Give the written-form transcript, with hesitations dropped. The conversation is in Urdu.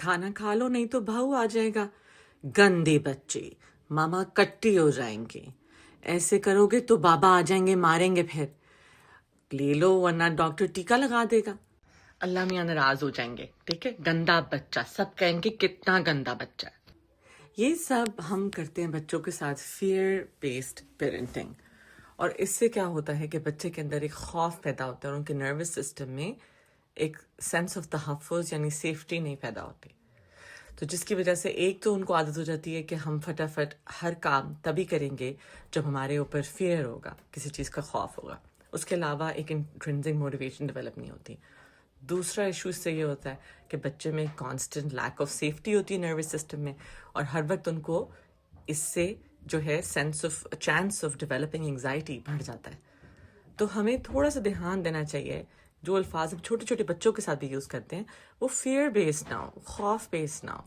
کھانا کھا لو نہیں تو بھاؤ آ جائے گا، گندے بچے، ماما کٹی ہو جائیں گے، ایسے کرو گے تو بابا آ جائیں گے ماریں گے، پھر لے لو ورنہ ڈاکٹر ٹیکا لگا دے گا، اللہ میاں ناراض ہو جائیں گے، ٹھیک ہے، گندا بچہ، سب کہیں گے کتنا گندا بچہ ہے۔ یہ سب ہم کرتے ہیں بچوں کے ساتھ، فیئر بیسڈ پیرنٹنگ، اور اس سے کیا ہوتا ہے کہ بچے کے اندر ایک خوف پیدا ہوتا ہے، اور ان کے نروس سسٹم میں ایک سینس آف تحفظ یعنی سیفٹی نہیں پیدا ہوتی، تو جس کی وجہ سے ایک تو ان کو عادت ہو جاتی ہے کہ ہم فٹافٹ ہر کام تبھی کریں گے جب ہمارے اوپر فیئر ہوگا، کسی چیز کا خوف ہوگا، اس کے علاوہ ایک انٹرنسک موٹیویشن ڈیولپ نہیں ہوتی۔ دوسرا ایشو اس سے یہ ہوتا ہے کہ بچے میں کانسٹنٹ لیک آف سیفٹی ہوتی ہے نروس سسٹم میں، اور ہر وقت ان کو اس سے جو ہے چانس آف ڈیولپنگ انگزائٹی بڑھ جاتا ہے۔ تو ہمیں تھوڑا سا دھیان دینا چاہیے، جو الفاظ ہم چھوٹے چھوٹے بچوں کے ساتھ بھی یوز کرتے ہیں وہ فیئر بیسڈ نہ ہو، خوف بیسڈ نہ ہو،